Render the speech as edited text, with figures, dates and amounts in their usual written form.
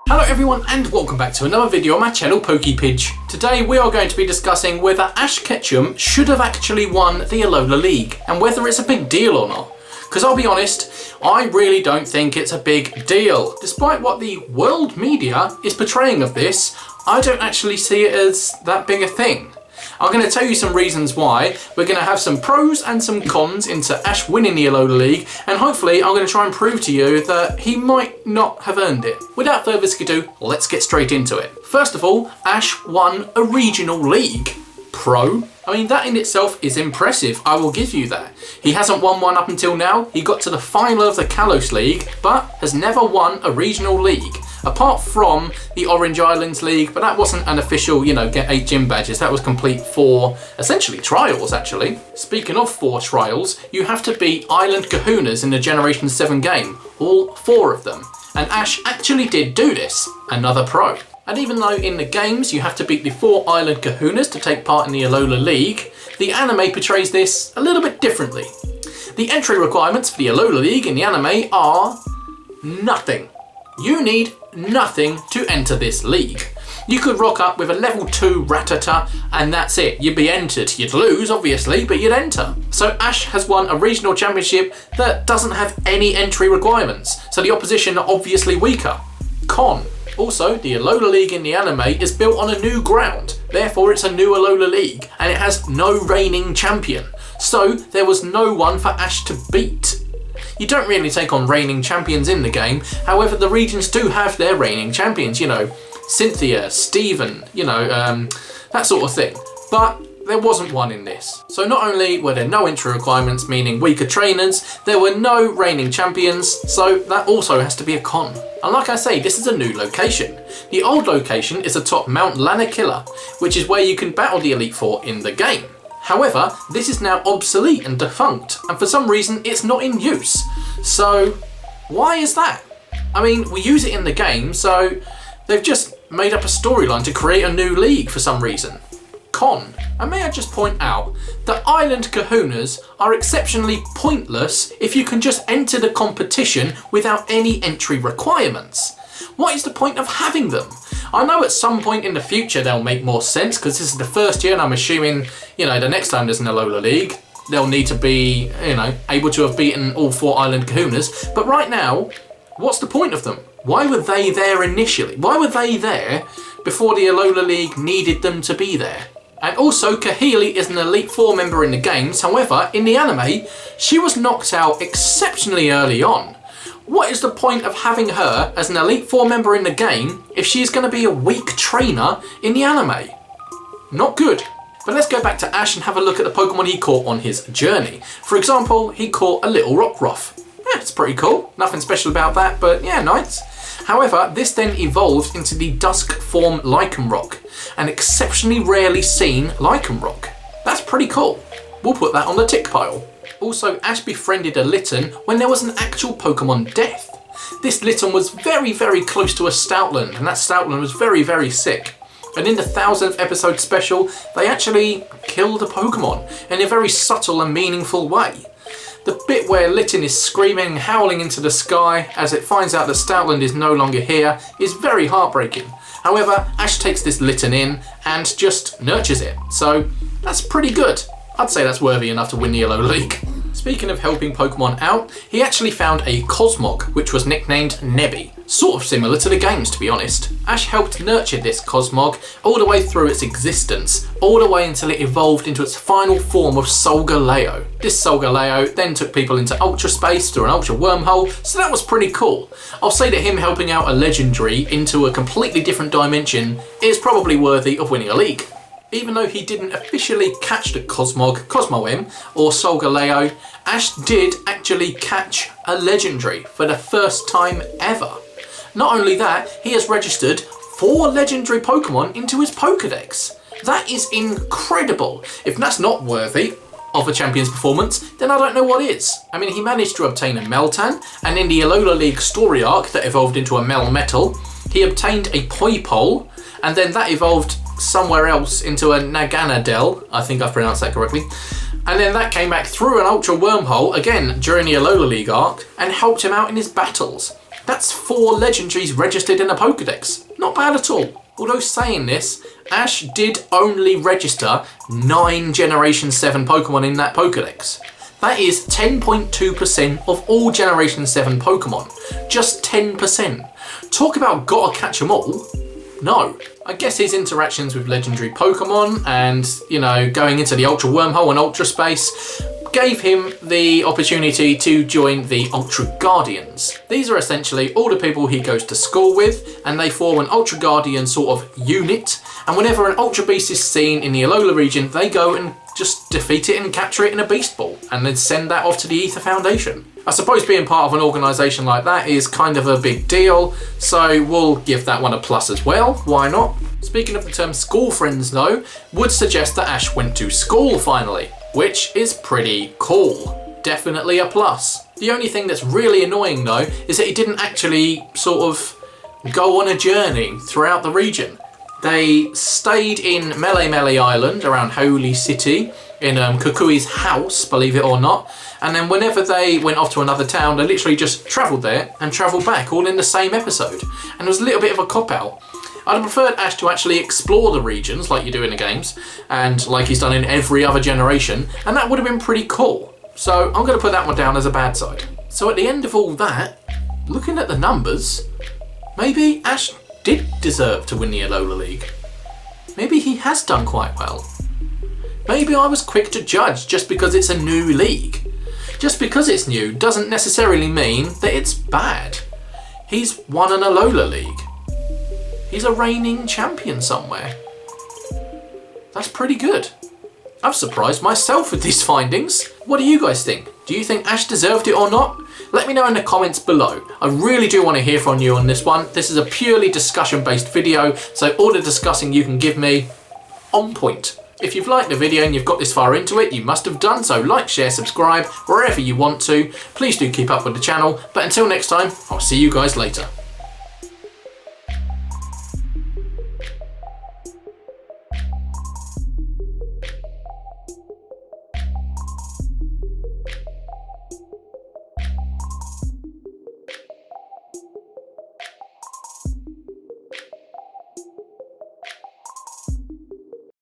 Hello everyone and welcome back to another video on my channel PokePidge. Today we are going to be discussing whether Ash Ketchum should have actually won the Alola League and whether it's a big deal or not. Because I'll be honest, I really don't think it's a big deal. Despite what the world media is portraying of this, I don't actually see it as that big a thing. I'm going to tell you some reasons why. We're going to have some pros and some cons into Ash winning the Alola League, and hopefully I'm going to try and prove to you that he might not have earned it. Without further ado, let's get straight into it. First of all, Ash won a regional league. Pro? I mean, that in itself is impressive, I will give you that. He hasn't won one up until now. He got to the final of the Kalos League, but has never won a regional league. Apart from the Orange Islands League, but that wasn't an official, get 8 gym badges. That was complete for, essentially, trials, actually. Speaking of 4 trials, you have to beat Island Kahunas in the Generation 7 game. All 4 of them. And Ash actually did do this. Another pro. And even though in the games you have to beat the 4 Island Kahunas to take part in the Alola League, the anime portrays this a little bit differently. The entry requirements for the Alola League in the anime are nothing. You need nothing to enter this league. You could rock up with a level 2 Rattata and that's it. You'd be entered. You'd lose, obviously, but you'd enter. So Ash has won a regional championship that doesn't have any entry requirements. So the opposition are obviously weaker. Con. Also, the Alola League in the anime is built on a new ground. Therefore, it's a new Alola League and it has no reigning champion. So there was no one for Ash to beat. You don't really take on reigning champions in the game, however the regions do have their reigning champions, Cynthia, Steven, that sort of thing. But there wasn't one in this. So not only were there no entry requirements, meaning weaker trainers, there were no reigning champions, so that also has to be a con. And like I say, this is a new location. The old location is atop Mount Lanakilla, which is where you can battle the Elite Four in the game. However, this is now obsolete and defunct, and for some reason it's not in use. So, why is that? I mean, we use it in the game, so they've just made up a storyline to create a new league for some reason. Con. And may I just point out that Island Kahunas are exceptionally pointless if you can just enter the competition without any entry requirements. What is the point of having them? I know at some point in the future they'll make more sense because this is the first year and I'm assuming, the next time there's an Alola League, they'll need to be, able to have beaten all 4 Island Kahunas. But right now, what's the point of them? Why were they there initially? Why were they there before the Alola League needed them to be there? And also, Kahili is an Elite Four member in the games. However, in the anime, she was knocked out exceptionally early on. What is the point of having her as an Elite Four member in the game if she is going to be a weak trainer in the anime? Not good. But let's go back to Ash and have a look at the Pokemon he caught on his journey. For example, he caught a little Rockruff. Yeah, it's pretty cool. Nothing special about that, but yeah, nice. However, this then evolved into the Dusk form Lycanroc, an exceptionally rarely seen Lycanroc. That's pretty cool. We'll put that on the tick pile. Also, Ash befriended a Litten when there was an actual Pokemon death. This Litten was very, very close to a Stoutland, and that Stoutland was very, very sick. And in the 1000th episode special, they actually killed a Pokemon in a very subtle and meaningful way. The bit where Litten is screaming, howling into the sky as it finds out that Stoutland is no longer here is very heartbreaking. However, Ash takes this Litten in and just nurtures it. So that's pretty good. I'd say that's worthy enough to win the Alola League. Speaking of helping Pokemon out, he actually found a Cosmog, which was nicknamed Nebby. Sort of similar to the games, to be honest. Ash helped nurture this Cosmog all the way through its existence, all the way until it evolved into its final form of Solgaleo. This Solgaleo then took people into Ultra Space through an Ultra Wormhole, so that was pretty cool. I'll say that him helping out a Legendary into a completely different dimension is probably worthy of winning a league. Even though he didn't officially catch the Cosmog, Cosmo-M, or Solgaleo, Ash did actually catch a Legendary for the first time ever. Not only that, he has registered 4 Legendary Pokemon into his Pokedex. That is incredible. If that's not worthy of a champion's performance, then I don't know what is. I mean, he managed to obtain a Meltan, and in the Alola League story arc that evolved into a Melmetal, he obtained a Poipole, and then that evolved somewhere else into a Naganadel, I think I've pronounced that correctly, and then that came back through an Ultra Wormhole, again during the Alola League arc, and helped him out in his battles. That's 4 legendaries registered in a Pokedex. Not bad at all. Although saying this, Ash did only register 9 Generation 7 Pokemon in that Pokedex. That is 10.2% of all Generation 7 Pokemon. Just 10%. Talk about gotta catch 'em all. No. I guess his interactions with legendary Pokemon and, you know, going into the Ultra Wormhole and Ultra Space gave him the opportunity to join the Ultra Guardians. These are essentially all the people he goes to school with, and they form an Ultra Guardian sort of unit, and whenever an Ultra Beast is seen in the Alola region, they go and just defeat it and capture it in a Beast Ball, and then send that off to the Ether Foundation. I suppose being part of an organisation like that is kind of a big deal, so we'll give that one a plus as well, why not? Speaking of the term school friends though, would suggest that Ash went to school finally, which is pretty cool. Definitely a plus. The only thing that's really annoying though is that he didn't actually sort of go on a journey throughout the region. They stayed in Mele Island around Holy City, in Kukui's house, believe it or not, and then whenever they went off to another town, they literally just travelled there and travelled back, all in the same episode. And it was a little bit of a cop-out. I'd have preferred Ash to actually explore the regions like you do in the games, and like he's done in every other generation, and that would have been pretty cool. So I'm going to put that one down as a bad side. So at the end of all that, looking at the numbers, maybe Ash did deserve to win the Alola League. Maybe he has done quite well. Maybe I was quick to judge just because it's a new league. Just because it's new doesn't necessarily mean that it's bad. He's won an Alola League. He's a reigning champion somewhere. That's pretty good. I've surprised myself with these findings. What do you guys think? Do you think Ash deserved it or not? Let me know in the comments below. I really do want to hear from you on this one. This is a purely discussion-based video, so all the discussing you can give me, on point. If you've liked the video and you've got this far into it, you must have done so. Like, share, subscribe, wherever you want to. Please do keep up with the channel. But until next time, I'll see you guys later.